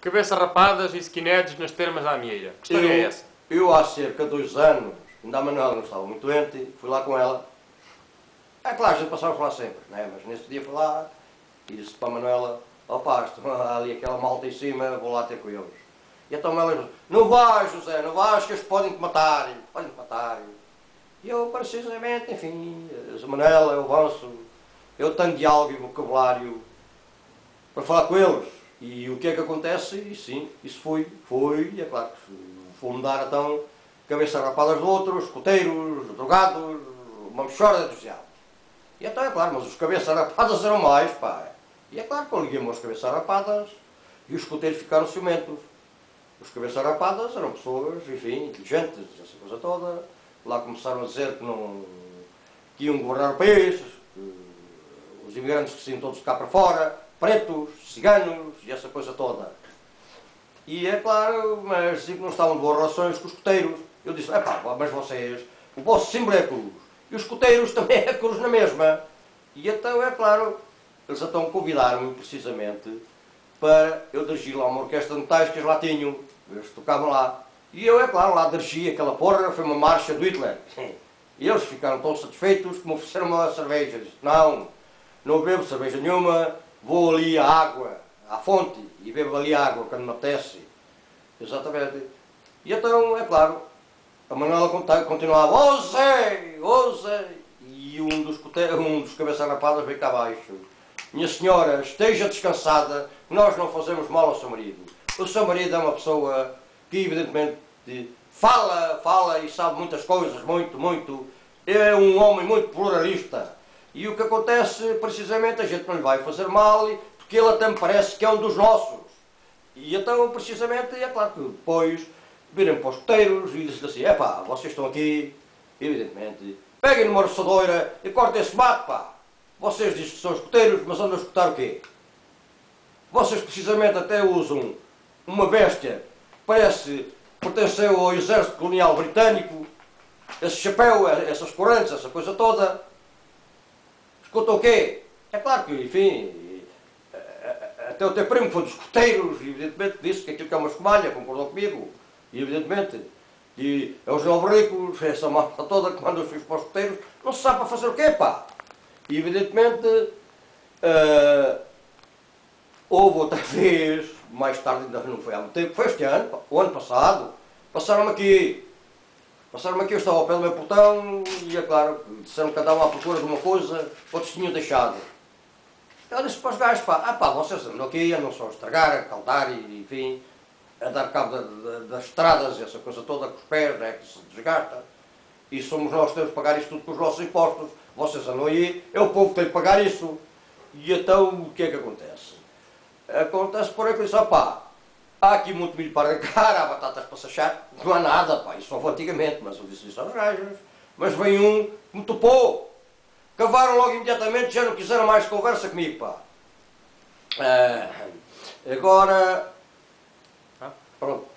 Cabeça rapadas e skinheads nas termas da Amieira. Que história é essa? Eu há cerca de 2 anos, ainda a Manuela não estava muito doente, fui lá com ela. É claro, a gente passava a falar sempre, né? Mas nesse dia fui lá e disse para a Manuela: ó pá, há ali aquela malta em cima, vou lá ter com eles. E então ela disse: não vais, José, não vais, que eles podem-te matar, podem-te matar. E eu, precisamente, enfim, a Manuela, eu avanço, eu tenho diálogo e vocabulário para falar com eles. E o que é que acontece? E sim, isso foi, e é claro que foi-me dar então cabeças rapadas de outros, escoteiros, drogados, uma mexora de diabo. E então é claro, mas os cabeças rapadas eram mais, pá. E é claro que eu liguei-me aos cabeças rapadas e os escoteiros ficaram ciumentos. Os cabeças rapadas eram pessoas, enfim, inteligentes, essa coisa toda. Lá começaram a dizer que iam governar o país, que os imigrantes que saíam todos de cá para fora, pretos, ciganos e essa coisa toda. E é claro, mas que não estavam de boas relações com os escoteiros. Eu disse: epá, mas vocês, o vosso símbolo é a cruz, e os escoteiros também é a cruz na mesma. E então é claro, eles então convidaram-me precisamente para eu dirigir lá uma orquestra de metais que eles lá tinham, eles tocavam lá. E eu, é claro, lá dirigi aquela porra, foi uma marcha do Hitler. E eles ficaram tão satisfeitos que me ofereceram uma cerveja. Eu disse: não bebo cerveja nenhuma, vou ali à água, à fonte, e bebo ali a água quando me apetece. Exatamente. E então, é claro, a Manuela continuava: ó Zé, ó Zé. E um dos cabeças rapadas veio cá abaixo: minha senhora, esteja descansada, nós não fazemos mal ao seu marido. O seu marido é uma pessoa que evidentemente fala e sabe muitas coisas, muito. É um homem muito pluralista. E o que acontece, precisamente, a gente não lhe vai fazer mal, porque ele até me parece que é um dos nossos. E então, precisamente, é claro que depois virem para os escoteiros e dizem assim: epá, vocês estão aqui, evidentemente, peguem numa roçadoira e cortem esse mato, pá. Vocês dizem que são escoteiros, mas andam a escutar o quê? Vocês precisamente até usam uma bestia que pertenceu ao exército colonial britânico, esse chapéu, essas correntes, essa coisa toda. Escuta o quê? É claro que, enfim, até o teu primo foi dos escoteiros, e evidentemente disse que aquilo que é uma escumalha, concordou comigo, e evidentemente. E é os novos ricos, essa malta toda que manda os filhos para os escoteiros, não se sabe para fazer o quê, pá? E evidentemente houve outra vez, mais tarde, ainda não foi há muito tempo, foi este ano, o ano passado, passaram-me aqui, eu estava ao pé do meu portão e é claro, disseram que andavam à procura de uma coisa, outros tinham deixado. Eu disse para os gajos: pá, vocês andam aqui, andam só a estragar, a caldar e enfim, a dar cabo das estradas, essa coisa toda com os pés, né, que se desgasta. E somos nós que temos de pagar isto tudo com os nossos impostos. Vocês andam aí, é o povo que tem de pagar isso. E então, o que é que acontece? Acontece por aí que disse: pá, há aqui muito milho para arrancar, há batatas para sachar, não há nada, pá, isso houve antigamente, mas eu disse isso aos gajos. Mas vem um que me topou, cavaram logo imediatamente, já não quiseram mais conversa comigo, pá. Agora, pronto.